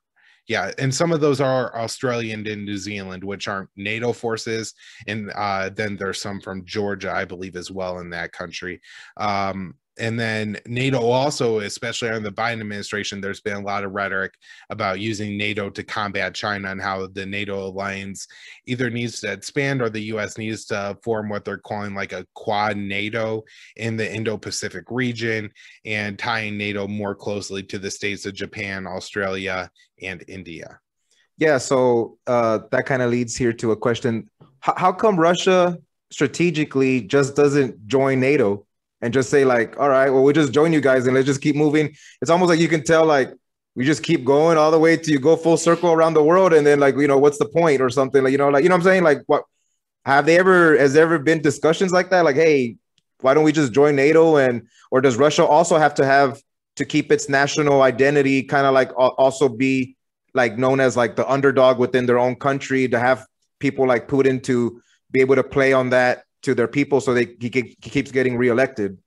yeah, and some of those are Australian and New Zealand, which aren't NATO forces. And then there's some from Georgia, I believe, as well in that country. And then NATO also, especially under the Biden administration, there's been a lot of rhetoric about using NATO to combat China and how the NATO alliance either needs to expand or the U.S. needs to form what they're calling like a quad NATO in the Indo-Pacific region and tying NATO more closely to the states of Japan, Australia, and India. Yeah, so that kind of leads here to a question. How come Russia strategically just doesn't join NATO? And just say like, all right, well, we'll just join you guys and let's just keep moving. It's almost like you can tell, like, we just keep going all the way to you go full circle around the world. And then like, what's the point or something? Like, what I'm saying? Like, has there ever been discussions like that? Like, hey, why don't we just join NATO? And or does Russia also have to keep its national identity, kind of like also be like known as like the underdog within their own country, to have people like Putin to be able to play on that to their people so he keeps getting reelected?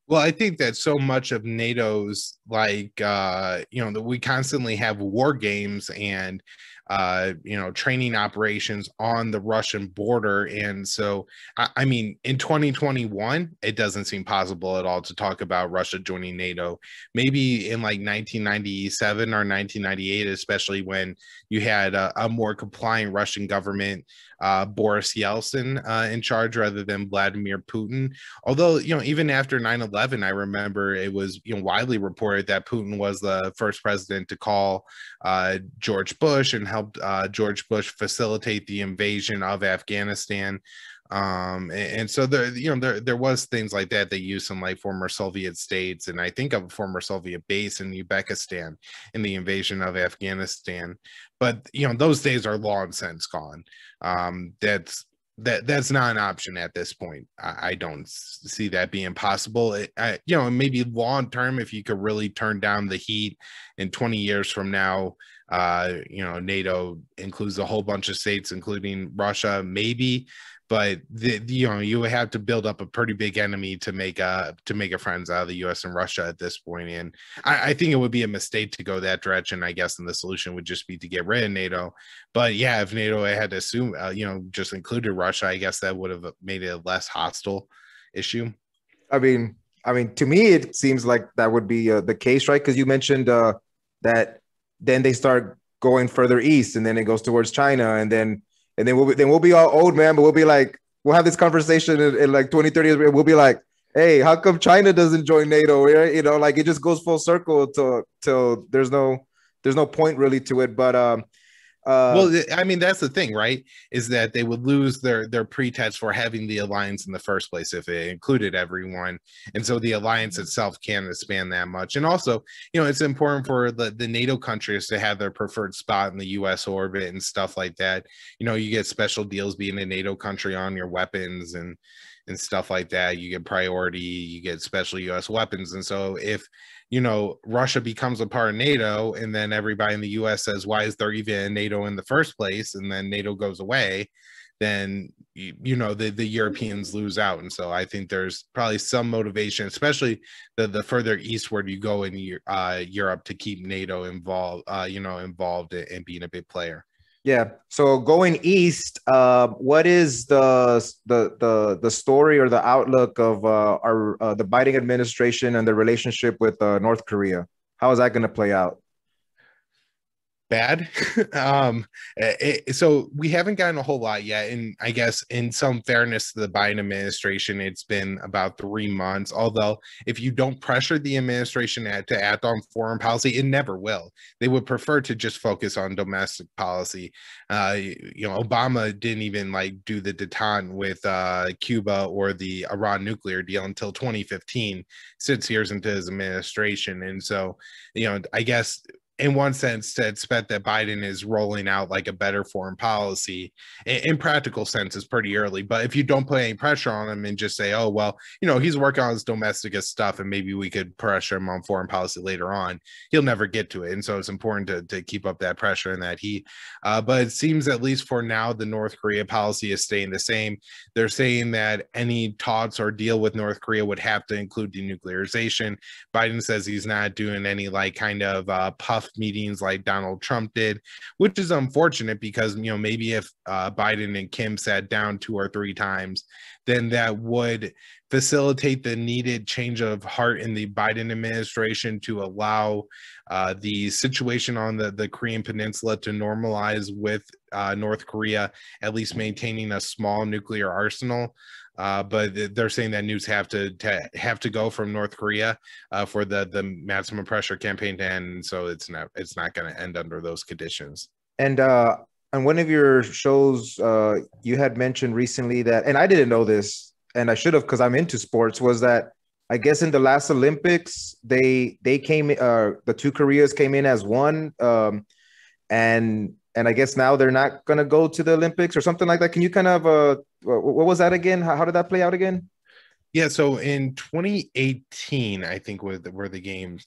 Well, I think that so much of NATO's like, that we constantly have war games and, training operations on the Russian border. And so, I mean, in 2021, it doesn't seem possible at all to talk about Russia joining NATO. Maybe in like 1997 or 1998, especially when you had a more compliant Russian government, Boris Yeltsin in charge rather than Vladimir Putin. Although, even after 9/11, I remember it was widely reported that Putin was the first president to call George Bush and helped George Bush facilitate the invasion of Afghanistan. And so there was things like that. They used some like former Soviet states, and I think of a former Soviet base in Uzbekistan in the invasion of Afghanistan. But those days are long since gone. That's not an option at this point. I don't see that being possible. Maybe long term, if you could really turn down the heat in 20 years from now, NATO includes a whole bunch of states, including Russia, maybe. But you would have to build up a pretty big enemy to make a friends out of the U.S. and Russia at this point. And I think it would be a mistake to go that direction, I guess. And the solution would just be to get rid of NATO. But yeah, if NATO had to assume, just included Russia, I guess that would have made it a less hostile issue. I mean, to me, it seems like that would be the case, right? Because you mentioned that then they start going further east, and then it goes towards China, and then we'll be all old, man, but we'll have this conversation in like 20, 30 years. We'll be like, hey, how come China doesn't join NATO? Right? Like it just goes full circle till there's no point really to it. But well, I mean, that's the thing, right? Is that they would lose their pretext for having the alliance in the first place if it included everyone. And so the alliance itself can't expand that much. And also, it's important for the NATO countries to have their preferred spot in the U.S. orbit and stuff like that. You get special deals being a NATO country on your weapons and stuff like that. You get priority, you get special U.S. weapons. And so if Russia becomes a part of NATO, and then everybody in the U.S. says, why is there even a NATO in the first place? And then NATO goes away, then, the Europeans lose out. And so I think there's probably some motivation, especially the further eastward you go in Europe, to keep NATO involved and being a big player. Yeah. So going east, what is the story or the outlook of the Biden administration and the relationship with North Korea? How is that going to play out? Bad. So we haven't gotten a whole lot yet. And I guess in some fairness to the Biden administration, it's been about 3 months. Although if you don't pressure the administration to act on foreign policy, it never will. They would prefer to just focus on domestic policy. Obama didn't even do the detente with Cuba or the Iran nuclear deal until 2015, 6 years into his administration. And so, I guess in one sense, to expect that Biden is rolling out like a better foreign policy in practical sense is pretty early. But if you don't put any pressure on him and just say, oh, well, he's working on his domestic stuff and maybe we could pressure him on foreign policy later on, he'll never get to it. And so it's important to keep up that pressure and that heat. But it seems, at least for now, the North Korea policy is staying the same. They're saying that any talks or deal with North Korea would have to include denuclearization. Biden says he's not doing any kind of puff meetings like Donald Trump did, which is unfortunate because, maybe if Biden and Kim sat down 2 or 3 times, then that would facilitate the needed change of heart in the Biden administration to allow the situation on the Korean Peninsula to normalize with North Korea, at least maintaining a small nuclear arsenal. But they're saying that news have to go from North Korea for the maximum pressure campaign to end. So it's not going to end under those conditions. And on one of your shows, you had mentioned recently that, and I didn't know this, and I should have because I'm into sports, was that I guess in the last Olympics they came, the 2 Koreas came in as one, and I guess now they're not going to go to the Olympics or something like that. Can you kind of, what was that again? How did that play out again? Yeah, so in 2018, I think were the games.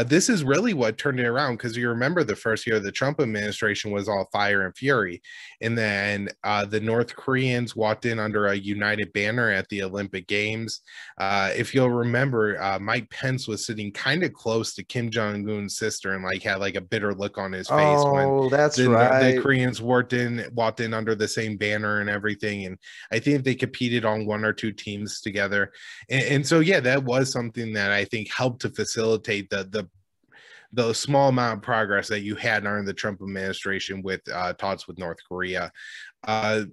This is really what turned it around, because you remember the first year of the Trump administration was all fire and fury, and then the North Koreans walked in under a united banner at the Olympic Games. If you'll remember, Mike Pence was sitting kind of close to Kim Jong-un's sister and like had like a bitter look on his face when Oh, that's the right. Koreans walked in under the same banner and everything. And I think they competed on one or two teams together. And so, yeah, that was something that I think helped to facilitate the small amount of progress that you had under the Trump administration with talks with North Korea.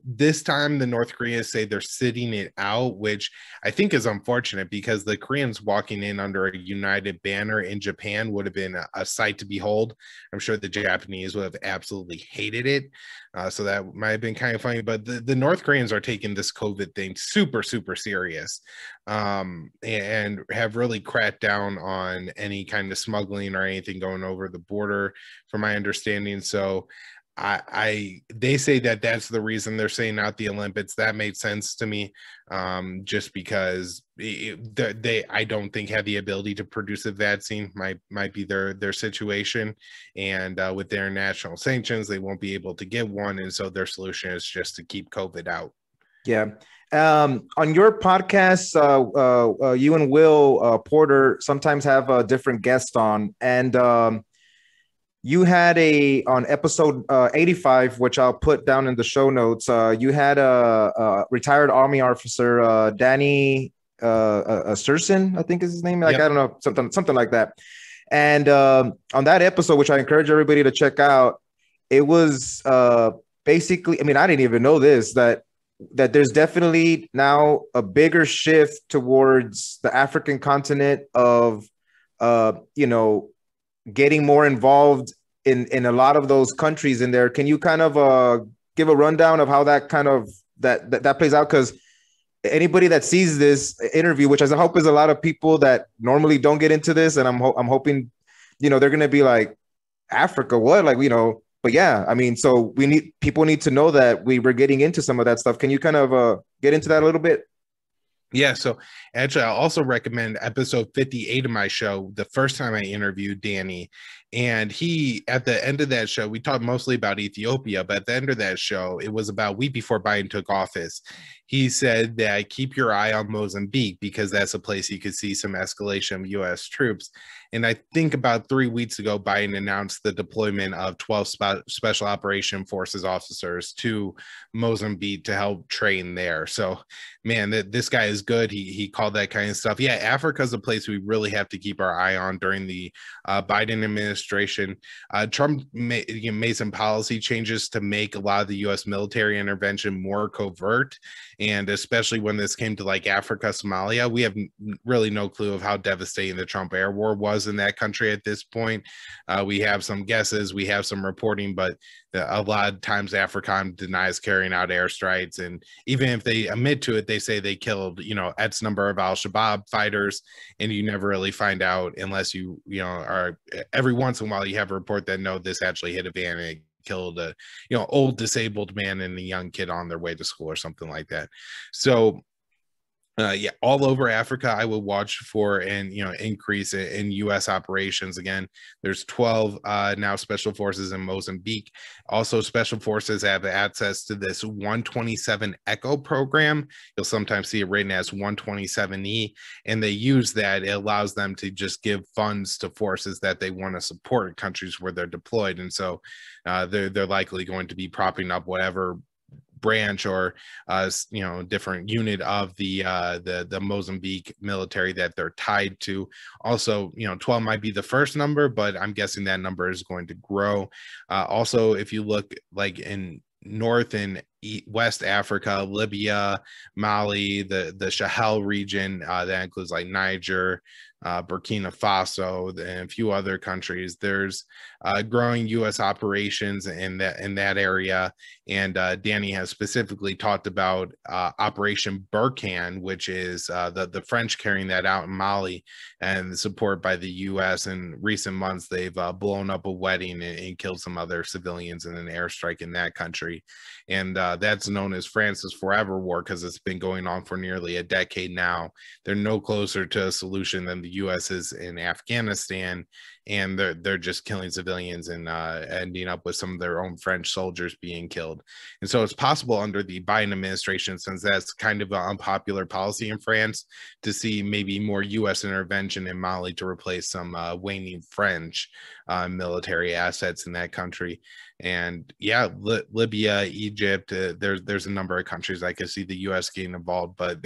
This time, the North Koreans say they're sitting it out, which I think is unfortunate, because the Koreans walking in under a united banner in Japan would have been a sight to behold. I'm sure the Japanese would have absolutely hated it. So that might have been kind of funny. But the North Koreans are taking this COVID thing super, super serious, and have really cracked down on any kind of smuggling or anything going over the border, from my understanding. So they say that that's the reason they're saying out the Olympics. That made sense to me, just because they I don't think have the ability to produce a vaccine. Might be their situation, and with their national sanctions, they won't be able to get one, and so their solution is just to keep COVID out. Yeah. On your podcast, you and Will Porter sometimes have different guests on, and you had on episode 85, which I'll put down in the show notes. You had a retired Army officer, Danny Sjursen, I think is his name. Like, yep. I don't know, something like that. And on that episode, which I encourage everybody to check out, it was basically, I mean, I didn't even know this, that there's definitely now a bigger shift towards the African continent of, getting more involved in a lot of those countries in there. Can you kind of give a rundown of how that kind of that plays out? Because anybody that sees this interview, which I hope is a lot of people that normally don't get into this, and I'm hoping, they're going to be like, Africa, what? Like, but yeah, I mean, so people need to know that we're getting into some of that stuff. Can you kind of get into that a little bit? Yeah, so actually, I'll also recommend episode 58 of my show, the first time I interviewed Danny. And he, at the end of that show, we talked mostly about Ethiopia, but at the end of that show, it was about a week before Biden took office. He said that keep your eye on Mozambique, because that's a place you could see some escalation of U.S. troops. And I think about 3 weeks ago, Biden announced the deployment of 12 Special Operation Forces officers to Mozambique to help train there. So, man, this guy is good. He called that kind of stuff. Yeah, Africa is a place we really have to keep our eye on during the Biden administration. Trump made some policy changes to make a lot of the U.S. military intervention more covert. And especially when this came to like Africa, Somalia, we have really no clue of how devastating the Trump air war was in that country at this point. We have some guesses, we have some reporting, but a lot of times AFRICOM denies carrying out airstrikes. And even if they admit to it, they say they killed, X number of Al-Shabaab fighters. And you never really find out unless are every once in a while you have a report that, no, this actually hit a van and killed a old disabled man and a young kid on their way to school or something like that. So all over Africa, I would watch for an increase in U.S. operations. Again, there's 12 now special forces in Mozambique. Also, special forces have access to this 127 Echo program. You'll sometimes see it written as 127E, and they use that. It allows them to just give funds to forces that they want to support in countries where they're deployed, and so they're likely going to be propping up whatever branch or different unit of the Mozambique military that they're tied to. Also, 12 might be the first number, but I'm guessing that number is going to grow. Also, if you look like in North and West Africa, Libya, Mali, the Sahel region, that includes like Niger, Burkina Faso, and a few other countries. There's growing U.S. operations in that area, and Danny has specifically talked about Operation Barkhane, which is the French carrying that out in Mali, and support by the U.S. In recent months, they've blown up a wedding and killed some other civilians in an airstrike in that country. And that's known as France's Forever War because it's been going on for nearly a decade now. They're no closer to a solution than the U.S. is in Afghanistan, and they're just killing civilians and ending up with some of their own French soldiers being killed. And so it's possible under the Biden administration, since that's kind of an unpopular policy in France, to see maybe more U.S. intervention in Mali to replace some waning French military assets in that country. And yeah, Libya, Egypt, there's a number of countries I could see the U.S. getting involved, but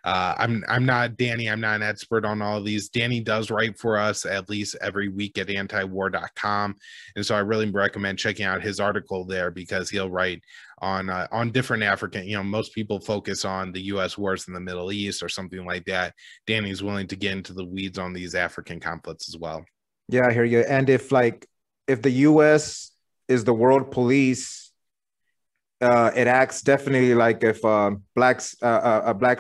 I'm not Danny. I'm not an expert on all of these. Danny does write for us at least every week at antiwar.com, and so I really recommend checking out his article there because he'll write on different African. You know, most people focus on the U.S. wars in the Middle East or something like that. Danny's willing to get into the weeds on these African conflicts as well. Yeah, I hear you. And if the U.S. is the world police, it acts definitely like if Black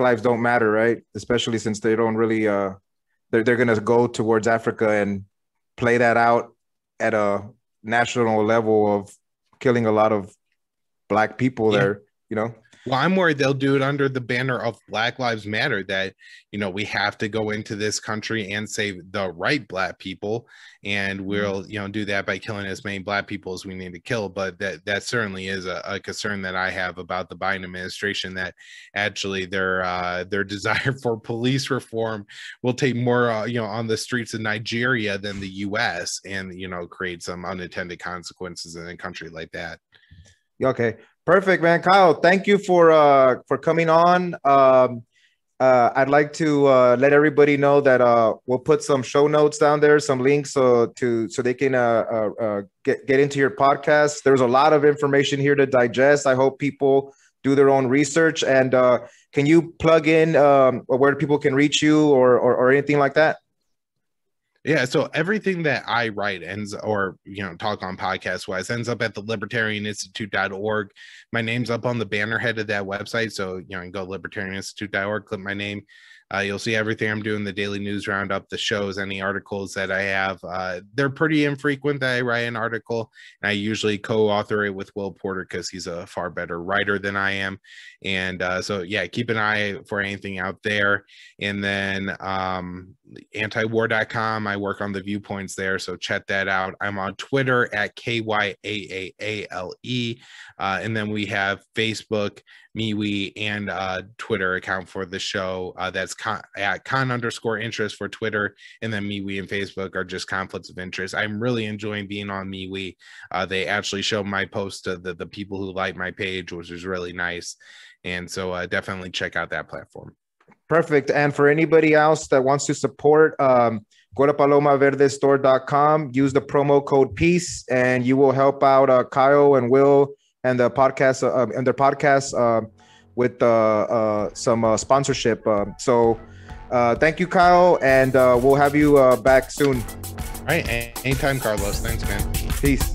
lives don't matter, right? Especially since they don't really they're gonna go towards Africa and play that out at a national level of killing a lot of Black people there, you know. Well, I'm worried they'll do it under the banner of Black Lives Matter, that, you know, we have to go into this country and save the right Black people, and we'll, you know, do that by killing as many Black people as we need to kill. But that certainly is a concern that I have about the Biden administration, that actually their desire for police reform will take more, you know, on the streets of Nigeria than the U.S. and, you know, create some unintended consequences in a country like that. Okay. Perfect, man. Kyle, thank you for coming on. I'd like to let everybody know that we'll put some show notes down there, some links so they can get into your podcast. There's a lot of information here to digest. I hope people do their own research. And can you plug in where people can reach you or anything like that? Yeah, so everything that I write ends, or, you know, talk on podcast wise, ends up at the libertarianinstitute.org. My name's up on the banner head of that website. So, you know, you can go libertarianinstitute.org, click my name. You'll see everything I'm doing, the daily news roundup, the shows, any articles that I have. They're pretty infrequent that I write an article, and I usually co-author it with Will Porter because he's a far better writer than I am. And so, yeah, keep an eye for anything out there. And then antiwar.com, I work on the viewpoints there, so check that out. I'm on Twitter at KYAAALE. And then we have Facebook, MeWe, and Twitter account for the show. That's at con_interest for Twitter, and then MeWe and Facebook are just conflicts of interest. I'm really enjoying being on MeWe. They actually show my post to the people who like my page, which is really nice. And so definitely check out that platform. Perfect. And for anybody else that wants to support, go to palomaverdestore.com, use the promo code PEACE, and you will help out Kyle and Will and the podcast and their podcasts with some sponsorship. So thank you, Kyle, and we'll have you back soon. All right. Anytime, Carlos. Thanks, man. Peace.